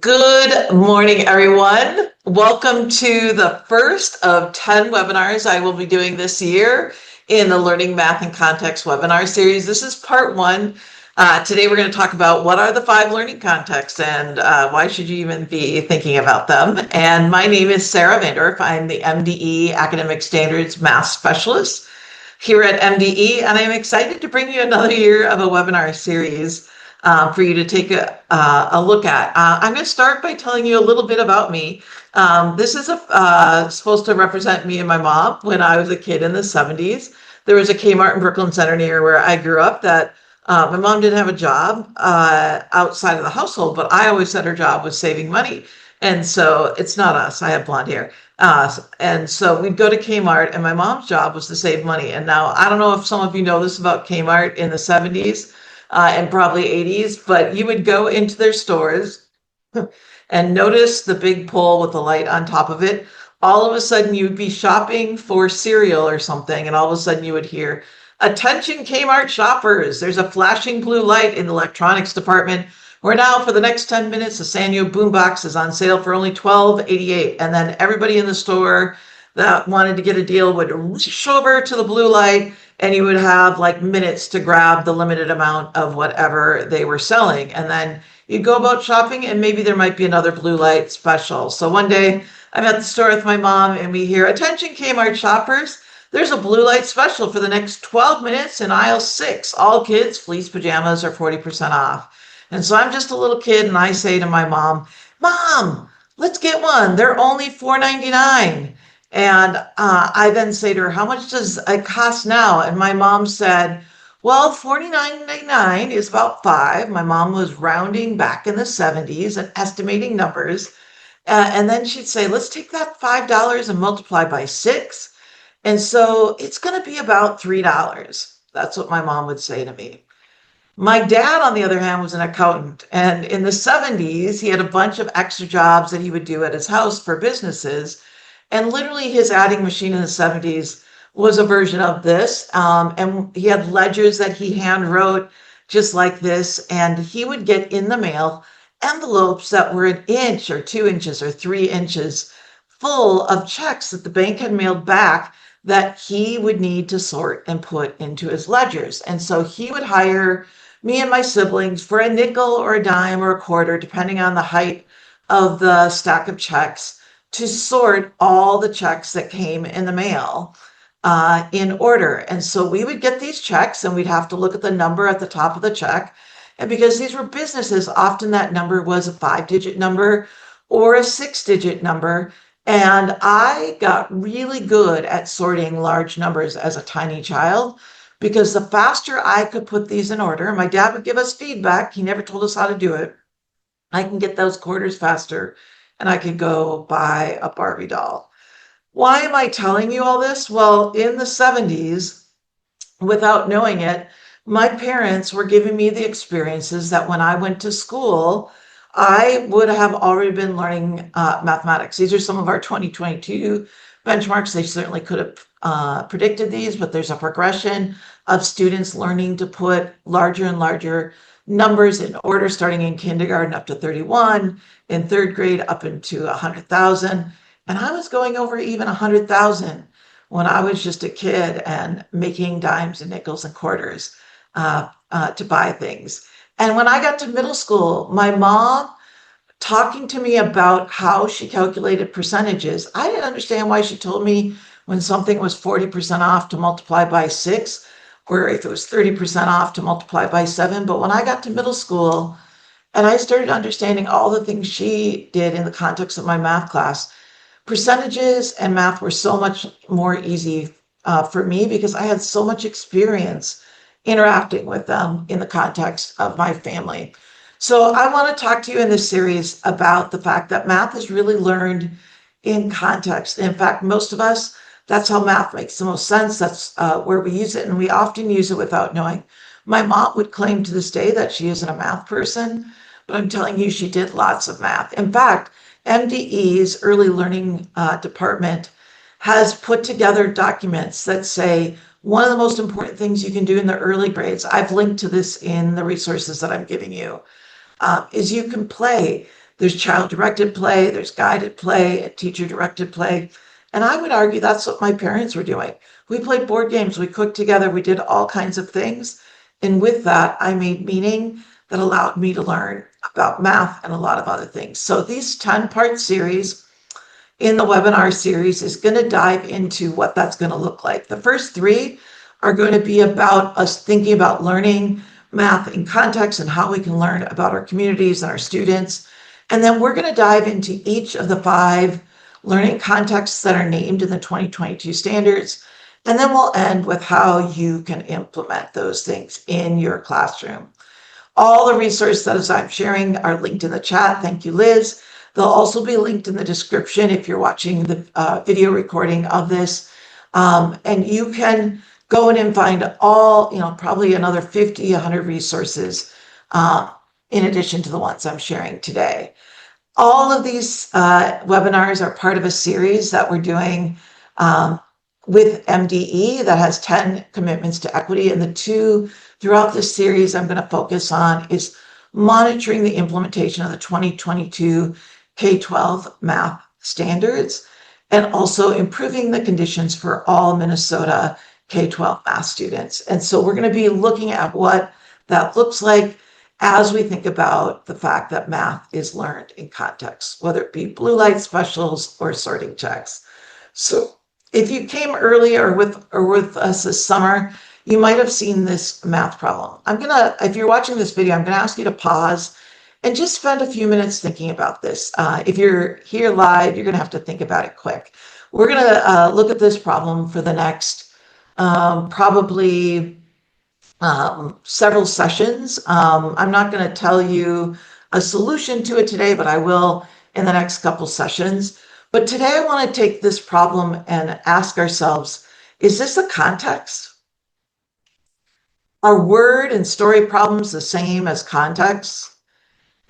Good morning, everyone. Welcome to the first of 10 webinars I will be doing this year in the Learning Math and Context webinar series. This is part one. Today we're going to talk about what are the 5 learning contexts and why should you even be thinking about them. And my name is Sara. I'm the MDE Academic Standards Math Specialist here at MDE, and I'm excited to bring you another year of a webinar series for you to take a look at. I'm going to start by telling you a little bit about me. This is supposed to represent me and my mom when I was a kid in the 70s. There was a Kmart in Brooklyn Center near where I grew up that my mom didn't have a job outside of the household, but I always said her job was saving money. And so it's not us. I have blonde hair. And so we'd go to Kmart, and my mom's job was to save money. And now I don't know if some of you know this about Kmart in the 70s and probably 80s, but you would go into their stores and notice the big pole with the light on top of it. All of a sudden, you would be shopping for cereal or something, and all of a sudden you would hear, "Attention Kmart shoppers, there's a flashing blue light in the electronics department. Where now for the next 10 minutes, the Sanyo boombox is on sale for only $12.88. And then everybody in the store that wanted to get a deal would rush over to the blue light, and you would have like minutes to grab the limited amount of whatever they were selling. And then you'd go about shopping, and maybe there might be another blue light special. So one day I'm at the store with my mom, and we hear, "Attention Kmart shoppers, there's a blue light special for the next 12 minutes in aisle 6. All kids' fleece pajamas are 40% off." And so I'm just a little kid, and I say to my mom, "Mom, let's get one. They're only $4.99. And I then say to her, "How much does it cost now?" And my mom said, "Well, $49.99 is about 5." My mom was rounding back in the 70s and estimating numbers. And then she'd say, "Let's take that $5 and multiply by 6. And so it's going to be about $3. That's what my mom would say to me. My dad, on the other hand, was an accountant. And in the 70s, he had a bunch of extra jobs that he would do at his house for businesses. And literally, his adding machine in the 70s was a version of this. And he had ledgers that he hand wrote just like this. And he would get in the mail envelopes that were an inch or 2 inches or 3 inches full of checks that the bank had mailed back that he would need to sort and put into his ledgers. And so he would hire me and my siblings for a nickel or a dime or a quarter, depending on the height of the stack of checks, to sort all the checks that came in the mail in order. And so we would get these checks, and we'd have to look at the number at the top of the check. And because these were businesses, often that number was a 5-digit number or a 6-digit number. And I got really good at sorting large numbers as a tiny child, because the faster I could put these in order, my dad would give us feedback. He never told us how to do it. I can get those quarters faster, and I could go buy a Barbie doll. Why am I telling you all this? Well, in the 70s, without knowing it, my parents were giving me the experiences that when I went to school, I would have already been learning mathematics. These are some of our 2022 benchmarks. They certainly could have predicted these, but there's a progression of students learning to put larger and larger numbers in order, starting in kindergarten up to 31, in third grade up into 100,000. And I was going over even 100,000 when I was just a kid and making dimes and nickels and quarters to buy things. And when I got to middle school, my mom talking to me about how she calculated percentages, I didn't understand why she told me when something was 40% off to multiply by 6, or if it was 30% off to multiply by 7. But when I got to middle school and I started understanding all the things she did in the context of my math class, percentages and math were so much more easy for me because I had so much experience interacting with them in the context of my family. So I want to talk to you in this series about the fact that math is really learned in context. In fact, most of us, that's how math makes the most sense. That's where we use it, and we often use it without knowing. My mom would claim to this day that she isn't a math person, but I'm telling you, she did lots of math. In fact, MDE's early learning department has put together documents that say one of the most important things you can do in the early grades, I've linked to this in the resources that I'm giving you, is you can play There's child-directed play, there's guided play, and teacher-directed play. And I would argue that's what my parents were doing. We played board games, we cooked together, we did all kinds of things. And with that, I made meaning that allowed me to learn about math and a lot of other things. So these 10-part series in the webinar series is going to dive into what that's going to look like. The first 3 are going to be about us thinking about learning math in context and how we can learn about our communities and our students. And then we're going to dive into each of the 5 learning contexts that are named in the 2022 standards. And then we'll end with how you can implement those things in your classroom. All the resources that I'm sharing are linked in the chat. Thank you, Liz. They'll also be linked in the description if you're watching the video recording of this. And you can go in and find all, probably another 50, 100 resources in addition to the ones I'm sharing today. All of these webinars are part of a series that we're doing with MDE that has 10 commitments to equity. And the 2 throughout this series I'm going to focus on is monitoring the implementation of the 2022 K-12 math standards and also improving the conditions for all Minnesota K-12 math students. And so we're going to be looking at what that looks like as we think about the fact that math is learned in context, whether it be blue light specials or sorting checks. So if you came early or with us this summer, you might have seen this math problem. If you're watching this video, I'm going to ask you to pause and just spend a few minutes thinking about this. If you're here live, you're going to have to think about it quick. We're going to look at this problem for the next probably several sessions. I'm not going to tell you a solution to it today, but I will in the next couple sessions. But today I want to take this problem and ask ourselves, is this a context? Are word and story problems the same as context?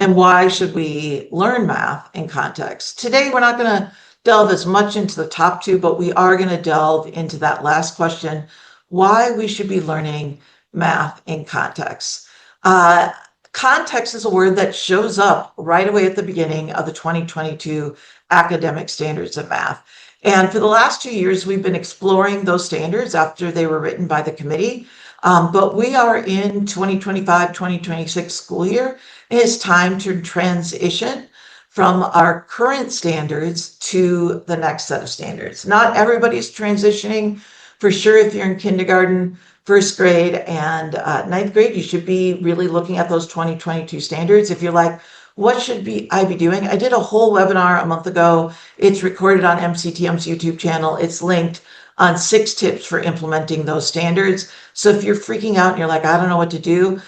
And why should we learn math in context? Today, we're not going to delve as much into the top 2, but we are going to delve into that last question, why we should be learning math in context. Context is a word that shows up right away at the beginning of the 2022 academic standards of math. And for the last 2 years, we've been exploring those standards after they were written by the committee. But we are in 2025-2026 school year. It's time to transition from our current standards to the next set of standards. Not everybody's transitioning. For sure, if you're in kindergarten, first grade, and ninth grade, you should be really looking at those 2022 standards. If you're like, what should I be doing? I did a whole webinar a month ago. It's recorded on MCTM's YouTube channel. It's linked on 6 tips for implementing those standards. So if you're freaking out and you're like, I don't know what to do,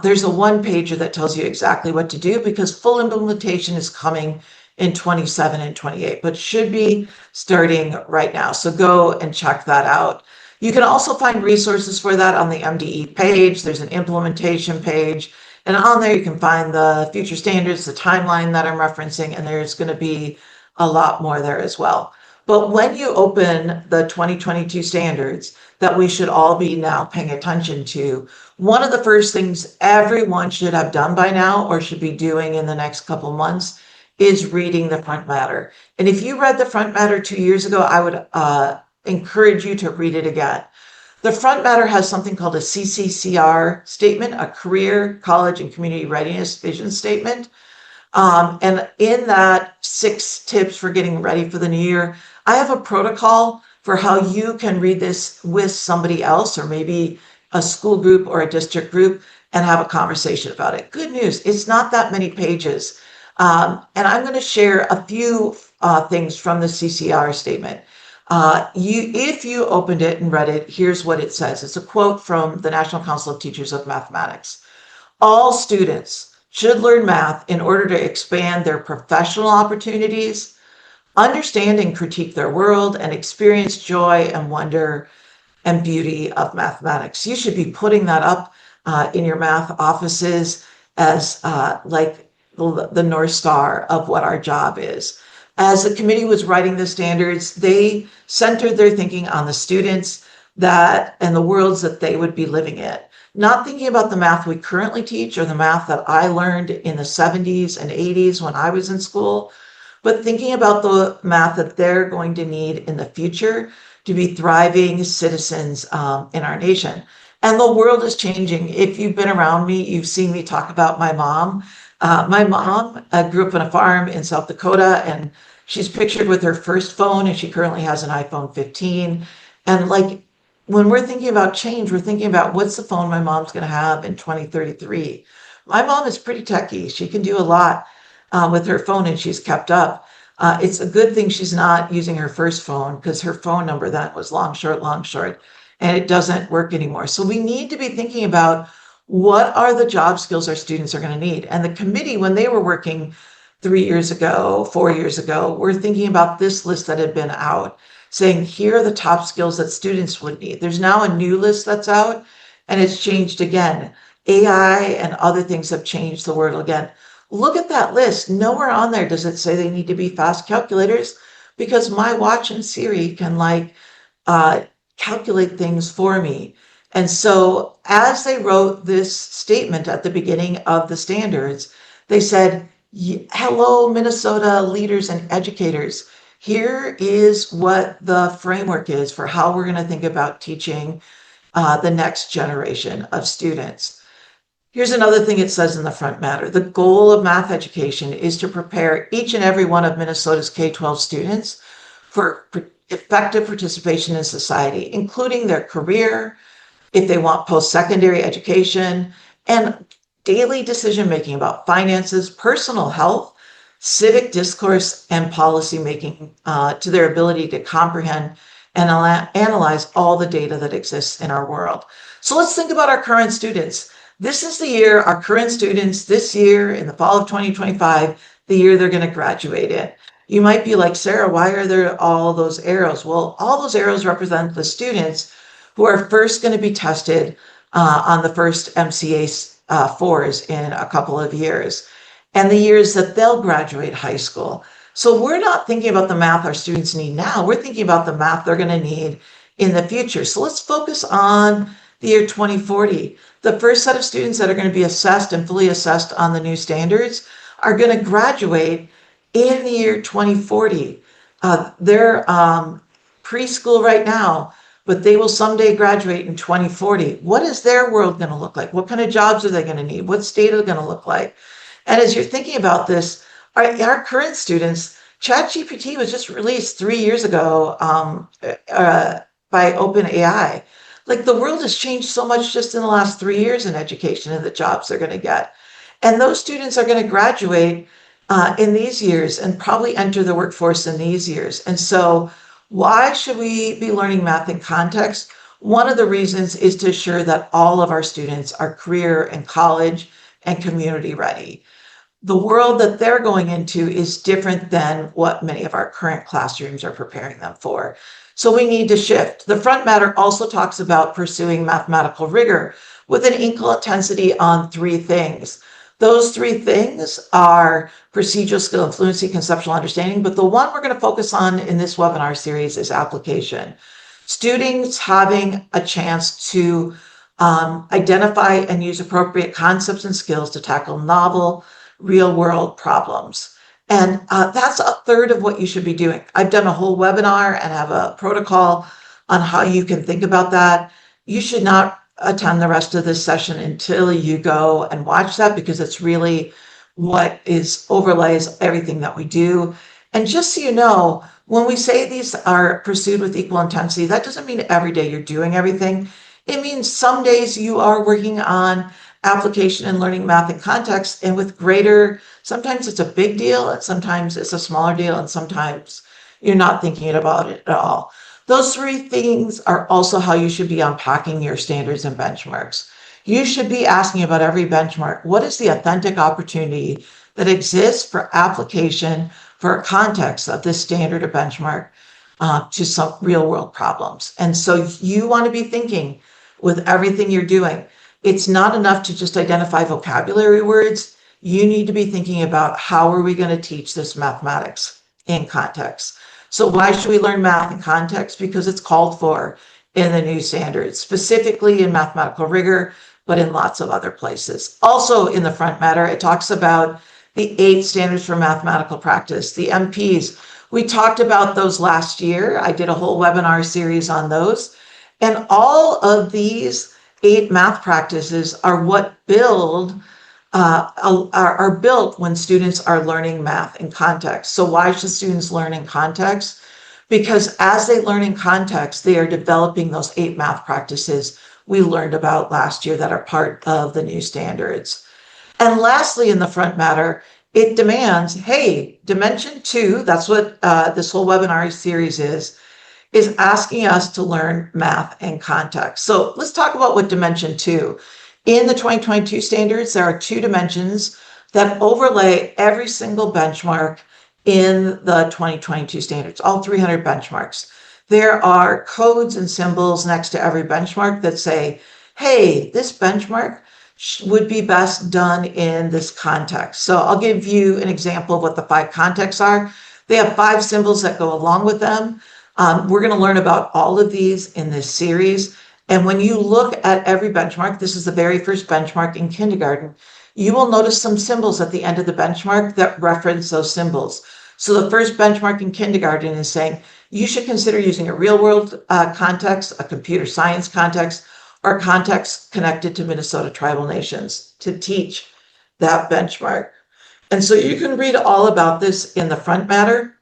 there's a 1-pager that tells you exactly what to do because full implementation is coming in 27 and 28, but should be starting right now. So go and check that out. You can also find resources for that on the MDE page. There's an implementation page, and on there you can find the future standards, the timeline that I'm referencing, and there's going to be a lot more there as well. But when you open the 2022 standards that we should all be now paying attention to, one of the first things everyone should have done by now or should be doing in the next couple months is reading the front matter. And if you read the front matter 2 years ago, I would encourage you to read it again. The front matter has something called a CCCR statement, a career, college, and community readiness vision statement. And in that 6 tips for getting ready for the new year, I have a protocol for how you can read this with somebody else or maybe a school group or a district group and have a conversation about it. Good news, it's not that many pages. And I'm going to share a few things from the CCR statement. If you opened it and read it, here's what it says. It's a quote from the National Council of Teachers of Mathematics. All students should learn math in order to expand their professional opportunities, understand and critique their world, and experience joy and wonder and beauty of mathematics. You should be putting that up in your math offices as like the North Star of what our job is. As the committee was writing the standards, they centered their thinking on the students and the worlds that they would be living in. not thinking about the math we currently teach or the math that I learned in the 70s and 80s when I was in school, but thinking about the math that they're going to need in the future to be thriving citizens in our nation. And the world is changing. If you've been around me, you've seen me talk about my mom. My mom grew up on a farm in South Dakota, and she's pictured with her first phone, and she currently has an iPhone 15. And like when we're thinking about change, we're thinking about what's the phone my mom's going to have in 2033. My mom is pretty techie. She can do a lot with her phone, and she's kept up. It's a good thing she's not using her first phone because her phone number then was long, short, and it doesn't work anymore. So we need to be thinking about what are the job skills our students are going to need. And the committee, when they were working 3 years ago, 4 years ago, we're thinking about this list that had been out, saying here are the top skills that students would need. There's now a new list that's out, and it's changed again. AI and other things have changed the world again. Look at that list. Nowhere on there does it say they need to be fast calculators, because my watch and Siri can calculate things for me. And so as they wrote this statement at the beginning of the standards, they said, hello, Minnesota leaders and educators. Here is what the framework is for how we're going to think about teaching the next generation of students. Here's another thing it says in the front matter. The goal of math education is to prepare each and every one of Minnesota's K-12 students for effective participation in society, including their career, if they want post-secondary education, and daily decision-making about finances, personal health, civic discourse, and policy making to their ability to comprehend and analyze all the data that exists in our world. So let's think about our current students. This is the year our current students, this year in the fall of 2025, the year they're going to graduate in. You might be like, Sarah, why are there all those arrows? Well, all those arrows represent the students who are first going to be tested on the first MCA 4s in a couple of years, and the years that they'll graduate high school. So we're not thinking about the math our students need now. We're thinking about the math they're going to need in the future. So let's focus on the year 2040. The first set of students that are going to be assessed and fully assessed on the new standards are going to graduate in the year 2040. They're preschool right now, but they will someday graduate in 2040. What is their world going to look like? What kind of jobs are they going to need? What's data going to look like? And as you're thinking about this, our current students, ChatGPT was just released 3 years ago by OpenAI. Like the world has changed so much just in the last 3 years in education and the jobs they're going to get. And those students are going to graduate in these years and probably enter the workforce in these years. And so why should we be learning math in context? One of the reasons is to ensure that all of our students are career and college and community ready. The world that they're going into is different than what many of our current classrooms are preparing them for. So we need to shift. The front matter also talks about pursuing mathematical rigor with an equal intensity on 3 things. Those 3 things are procedural skill and fluency, conceptual understanding, but the one we're going to focus on in this webinar series is application. Students having a chance to identify and use appropriate concepts and skills to tackle novel, real-world problems. And that's a third of what you should be doing. I've done a whole webinar and have a protocol on how you can think about that. You should not attend the rest of this session until you go and watch that, because it's really what overlays everything that we do. And just so you know, when we say these are pursued with equal intensity, that doesn't mean every day you're doing everything. It means some days you are working on application and learning math in context, and with sometimes it's a big deal, and sometimes it's a smaller deal, and sometimes you're not thinking about it at all. Those 3 things are also how you should be unpacking your standards and benchmarks. You should be asking about every benchmark, what is the authentic opportunity that exists for application for a context of this standard or benchmark to some real world problems? And so you want to be thinking with everything you're doing. It's not enough to just identify vocabulary words. You need to be thinking about how are we going to teach this mathematics in context. So why should we learn math in context? Because it's called for in the new standards, specifically in mathematical rigor, but in lots of other places. Also in the front matter, it talks about the 8 standards for mathematical practice, the MPs. We talked about those last year. I did a whole webinar series on those. And all of these 8 math practices are what are built when students are learning math in context. So why should students learn in context? Because as they learn in context, they are developing those 8 math practices we learned about last year that are part of the new standards. And lastly, in the front matter, it demands, hey, Dimension 2, that's what this whole webinar series is asking us to learn math and context. So let's talk about what Dimension 2. In the 2022 standards, there are 2 dimensions that overlay every single benchmark in the 2022 standards, all 300 benchmarks. There are codes and symbols next to every benchmark that say, hey, this benchmark would be best done in this context. So I'll give you an example of what the 5 contexts are. They have 5 symbols that go along with them. We're going to learn about all of these in this series. And when you look at every benchmark, this is the very first benchmark in kindergarten, you will notice some symbols at the end of the benchmark that reference those symbols. So the first benchmark in kindergarten is saying you should consider using a real world context, a computer science context, or context connected to Minnesota tribal nations to teach that benchmark. And so you can read all about this in the front matter.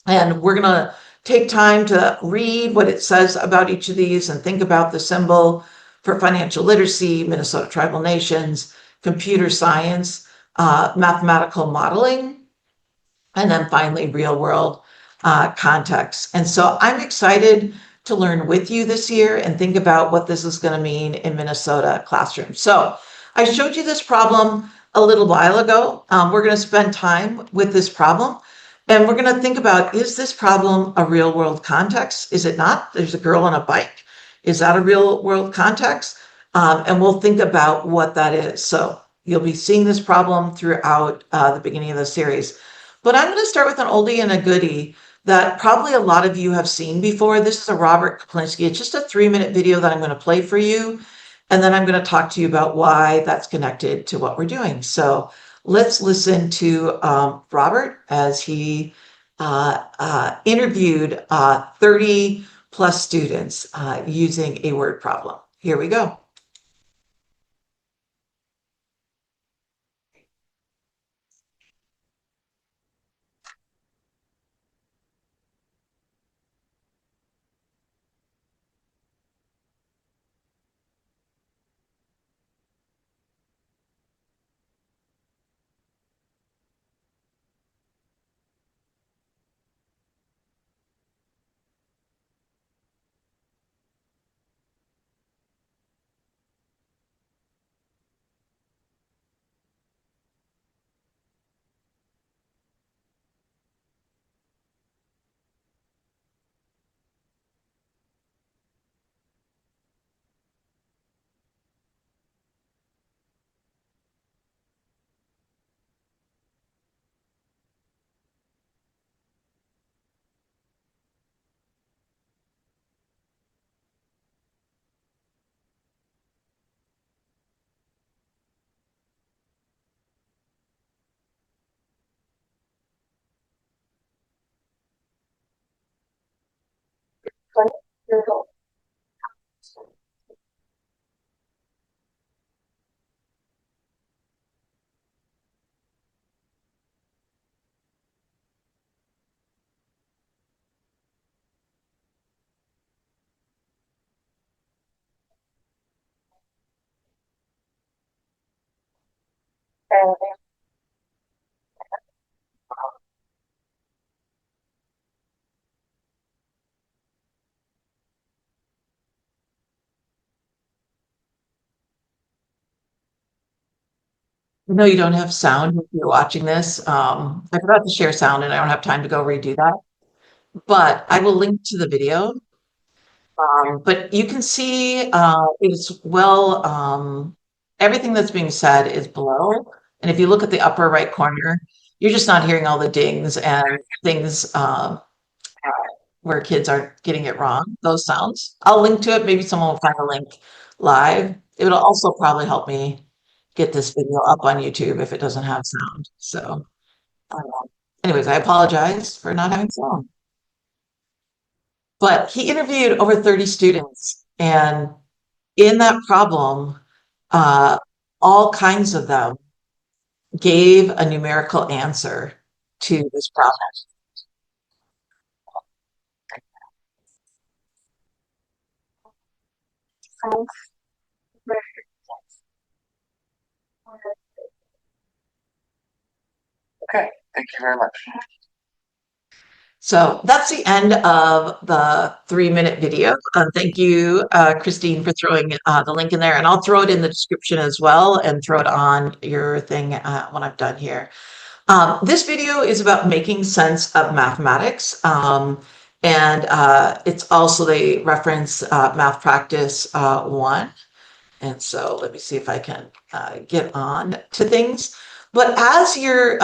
And we're going to take time to read what it says about each of these and think about the symbol for financial literacy, Minnesota tribal nations, computer science, mathematical modeling, and then finally real world context. And so I'm excited to learn with you this year and think about what this is going to mean in Minnesota classrooms. So I showed you this problem a little while ago. We're going to spend time with this problem. And we're going to think about, is this problem a real world context? Is it not? There's a girl on a bike. Is that a real world context? And we'll think about what that is. So you'll be seeing this problem throughout the beginning of the series. But I'm going to start with an oldie and a goodie that probably a lot of you have seen before. This is a Robert Kaplinski. It's just a 3-minute video that I'm going to play for you. And then I'm going to talk to you about why that's connected to what we're doing. So let's listen to Robert as he interviewed 30 plus students using a word problem. Here we go. No, you don't have sound if you're watching this. I forgot to share sound and I don't have time to go redo that, but I will link to the video. But you can see it's well, everything that's being said is below. And if you look at the upper right corner, you're just not hearing all the dings and things where kids aren't getting it wrong, those sounds. I'll link to it. Maybe someone will find a link live. It'll also probably help me get this video up on YouTube if it doesn't have sound. So, um, anyways, I apologize for not having sound. But he interviewed over 30 students, and in that problem, uh, all kinds of them gave a numerical answer to this problem. Okay, thank you very much. So that's the end of the 3-minute video. Thank you, Christine, for throwing the link in there. And I'll throw it in the description as well and throw it on your thing when I'm done here. This video is about making sense of mathematics. And it's also, they reference Math Practice 1. And so let me see if I can get on to things. But as you're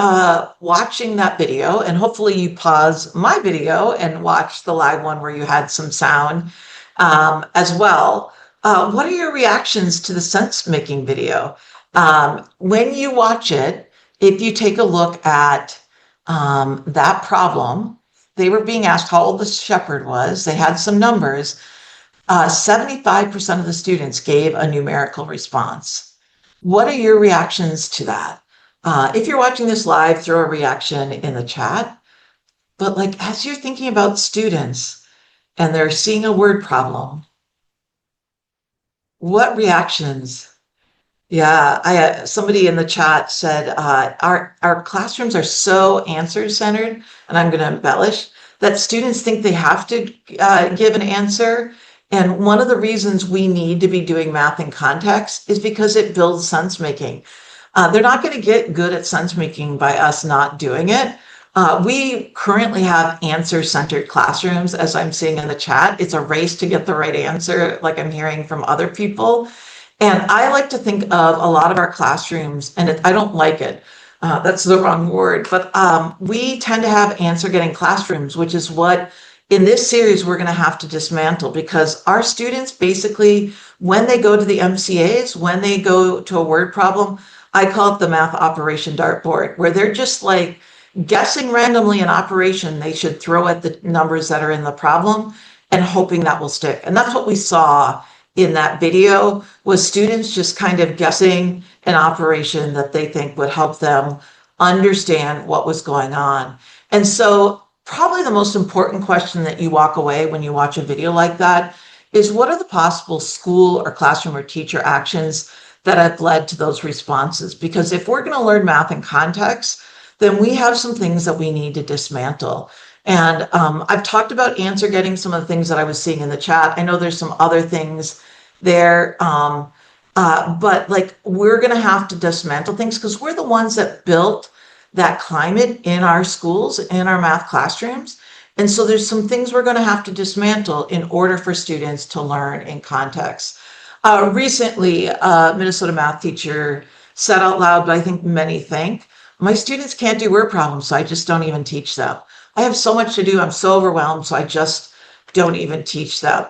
watching that video, and hopefully you pause my video and watch the live one where you had some sound as well, what are your reactions to the sense making video? When you watch it, if you take a look at that problem, they were being asked how old the shepherd was. They had some numbers. 75% of the students gave a numerical response. What are your reactions to that? If you're watching this live, throw a reaction in the chat. But like, as you're thinking about students and they're seeing a word problem, what reactions? Yeah, somebody in the chat said our classrooms are so answer centered, and I'm going to embellish that students think they have to give an answer. And one of the reasons we need to be doing math in context is because it builds sense making. They're not going to get good at sense making by us not doing it. We currently have answer centered classrooms, as I'm seeing in the chat. It's a race to get the right answer, like I'm hearing from other people. And I like to think of a lot of our classrooms, and I don't like it. That's the wrong word, but we tend to have answer getting classrooms, which is what in this series we're going to have to dismantle, because our students basically, when they go to the MCAs, when they go to a word problem, I call it the math operation dartboard, where they're just like guessing randomly an operation they should throw at the numbers that are in the problem and hoping that will stick. And that's what we saw in that video, was students just kind of guessing an operation that they think would help them understand what was going on. And so probably the most important question that you walk away when you watch a video like that is, what are the possible school or classroom or teacher actions that have led to those responses? Because if we're going to learn math in context, then we have some things that we need to dismantle. And I've talked about answer getting, some of the things that I was seeing in the chat. I know there's some other things there, but like, we're going to have to dismantle things because we're the ones that built that climate in our schools, in our math classrooms. And so there's some things we're going to have to dismantle in order for students to learn in context. Recently, a Minnesota math teacher said out loud, but I think many think, my students can't do word problems, so I just don't even teach them. I have so much to do, I'm so overwhelmed, so I just don't even teach them.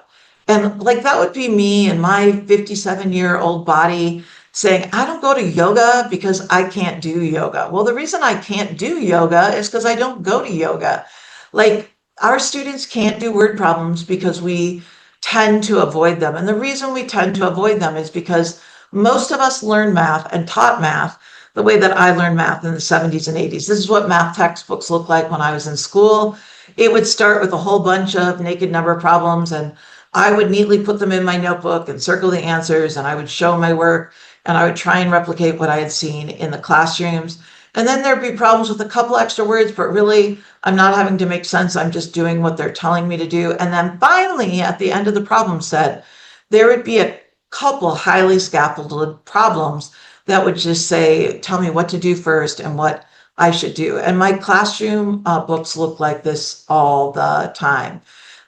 And like, that would be me and my 57-year-old body saying, I don't go to yoga because I can't do yoga. Well, the reason I can't do yoga is because I don't go to yoga. Like, our students can't do word problems because we tend to avoid them. And the reason we tend to avoid them is because most of us learn math and taught math the way that I learned math in the 70s and 80s. This is what math textbooks looked like when I was in school. It would start with a whole bunch of naked number problems, and I would neatly put them in my notebook and circle the answers, and I would show my work, and I would try and replicate what I had seen in the classrooms. And then there'd be problems with a couple extra words, but really, I'm not having to make sense. I'm just doing what they're telling me to do. And then finally, at the end of the problem set, there would be a couple highly scaffolded problems that would just say, tell me what to do first and what I should do. And my classroom books look like this all the time.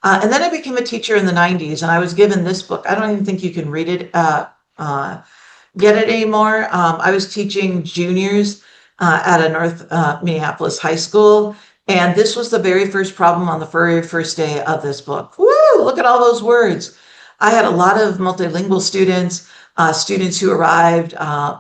And then I became a teacher in the 90s, and I was given this book. I don't even think you can read it, get it anymore. I was teaching juniors at a North Minneapolis high school, and this was the very first problem on the very first day of this book. Woo! Look at all those words. I had a lot of multilingual students. students who arrived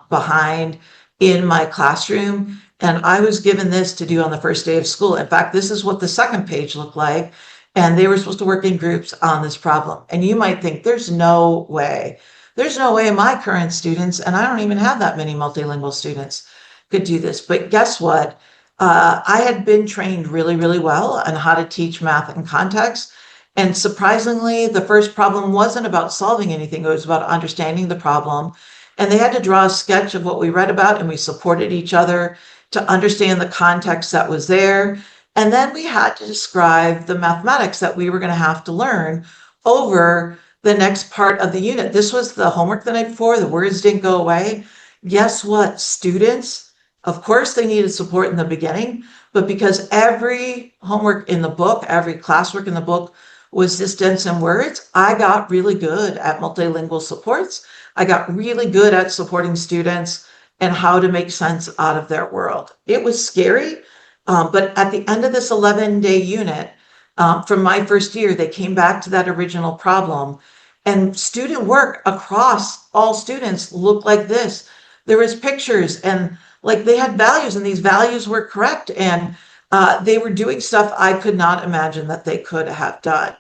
behind in my classroom. And I was given this to do on the first day of school. In fact, this is what the second page looked like. And they were supposed to work in groups on this problem. And you might think, there's no way. There's no way my current students, and I don't even have that many multilingual students, could do this. But guess what? I had been trained really, really well on how to teach math in context. And surprisingly, the first problem wasn't about solving anything. It was about understanding the problem. And they had to draw a sketch of what we read about, and we supported each other to understand the context that was there. And then we had to describe the mathematics that we were going to have to learn over the next part of the unit. This was the homework the night before. The words didn't go away. Guess what? Students, of course, they needed support in the beginning, but because every homework in the book, every classwork in the book was just dense in words, I got really good at multilingual supports. I got really good at supporting students and how to make sense out of their world. It was scary, but at the end of this 11-day unit, from my first year, they came back to that original problem, and student work across all students looked like this. There was pictures, and like they had values, and these values were correct, and they were doing stuff I could not imagine that they could have done.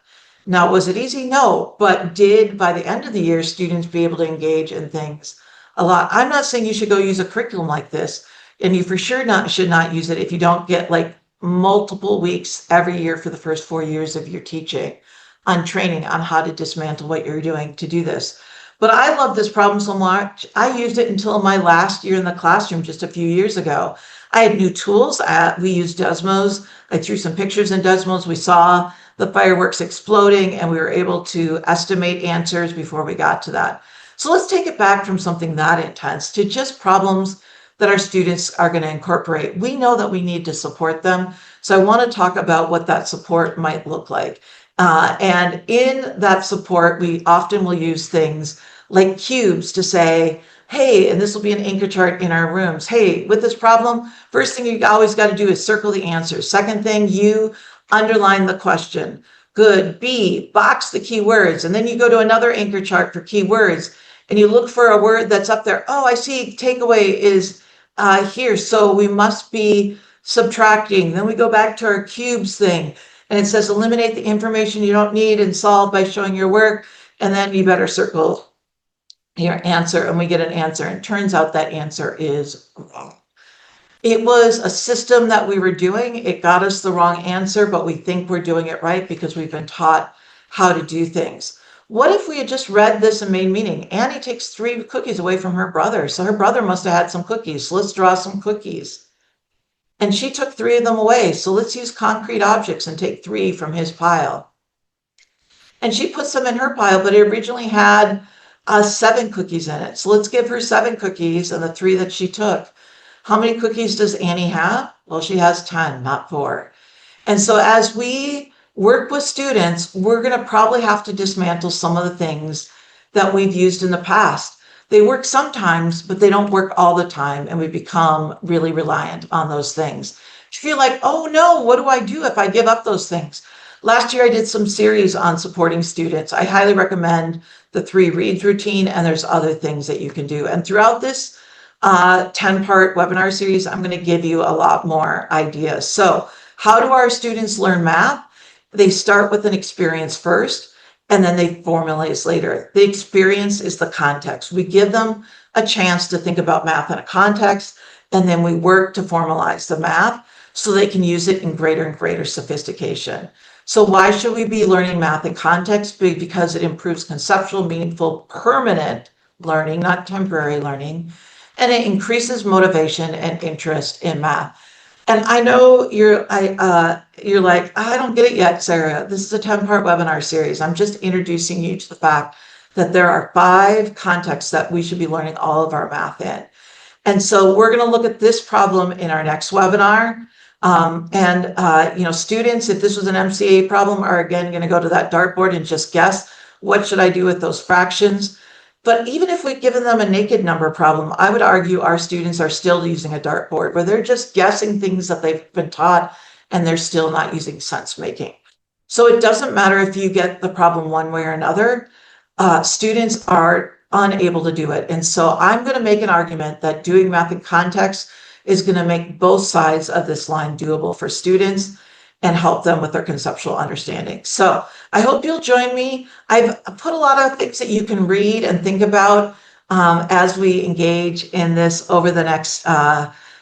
Now, was it easy? No, but did by the end of the year, students be able to engage in things a lot? I'm not saying you should go use a curriculum like this, and you for sure should not use it if you don't get like multiple weeks every year for the first 4 years of your teaching on training on how to dismantle what you're doing to do this. But I love this problem so much. I used it until my last year in the classroom just a few years ago. I had new tools. We used Desmos. I threw some pictures in Desmos. We saw the fireworks exploding, and we were able to estimate answers before we got to that. So let's take it back from something that intense to just problems that our students are going to incorporate. We know that we need to support them. So I want to talk about what that support might look like. And in that support, we often will use things like cubes to say, hey, and this will be an anchor chart in our rooms. Hey, with this problem, first thing you always got to do is circle the answer. Second thing, you underline the question. Good. B, box the keywords. And then you go to another anchor chart for keywords and you look for a word that's up there. Oh, I see takeaway is here. So we must be subtracting. Then we go back to our cubes thing. And it says eliminate the information you don't need and solve by showing your work. And then you better circle your answer. And we get an answer. And it turns out that answer is wrong. It was a system that we were doing. It got us the wrong answer, but we think we're doing it right because we've been taught how to do things. What if we had just read this and made meaning? Annie takes 3 cookies away from her brother. So her brother must have had some cookies. So let's draw some cookies. And she took 3 of them away. So let's use concrete objects and take 3 from his pile. And she puts them in her pile, but it originally had 7 cookies in it. So let's give her 7 cookies and the 3 that she took. How many cookies does Annie have? Well, she has 10, not 4. And so as we work with students, we're going to probably have to dismantle some of the things that we've used in the past. They work sometimes, but they don't work all the time, and we become really reliant on those things. You feel like, oh no, what do I do if I give up those things? Last year, I did some series on supporting students. I highly recommend the 3 reads routine, and there's other things that you can do. And throughout this 10-part webinar series, I'm going to give you a lot more ideas. So how do our students learn math? They start with an experience first, and then they formalize later. The experience is the context. We give them a chance to think about math in a context, and then we work to formalize the math so they can use it in greater and greater sophistication. So why should we be learning math in context? Because it improves conceptual, meaningful, permanent learning, not temporary learning. And it increases motivation and interest in math. And I know you're like, I don't get it yet, Sarah. This is a 10-part webinar series. I'm just introducing you to the fact that there are 5 contexts that we should be learning all of our math in. And so we're going to look at this problem in our next webinar. Students, if this was an MCA problem, are again going to go to that dartboard and just guess, what should I do with those fractions? But even if we've given them a naked number problem, I would argue our students are still using a dartboard where they're just guessing things that they've been taught and they're still not using sense making. So it doesn't matter if you get the problem one way or another. Students are unable to do it. And so I'm going to make an argument that doing math in context is going to make both sides of this line doable for students and help them with their conceptual understanding. So I hope you'll join me. I've put a lot of things that you can read and think about as we engage in this over the next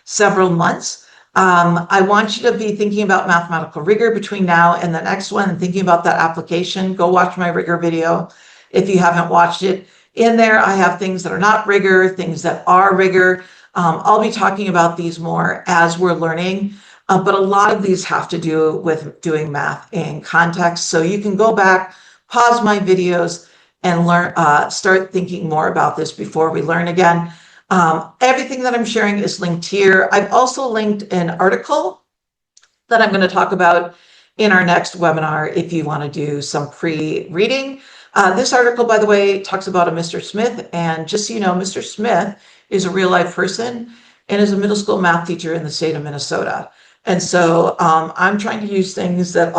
several months. I want you to be thinking about mathematical rigor between now and the next one and thinking about that application. Go watch my rigor video if you haven't watched it. In there, I have things that are not rigor, things that are rigor. I'll be talking about these more as we're learning, but a lot of these have to do with doing math in context. So you can go back, pause my videos, and learn. Start thinking more about this before we learn again. Everything that I'm sharing is linked here. I've also linked an article that I'm going to talk about in our next webinar if you want to do some pre-reading. This article, by the way, talks about a Mr. Smith, and just so you know, Mr. Smith is a real-life person and is a middle school math teacher in the state of Minnesota. And so I'm trying to use things that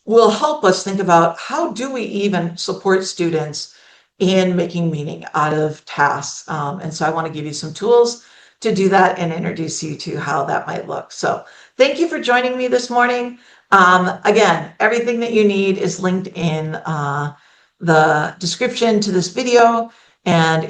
will help us think about how do we even support students in making meaning out of tasks. And so I want to give you some tools to do that and introduce you to how that might look. So thank you for joining me this morning. Again, everything that you need is linked in the description to this video, and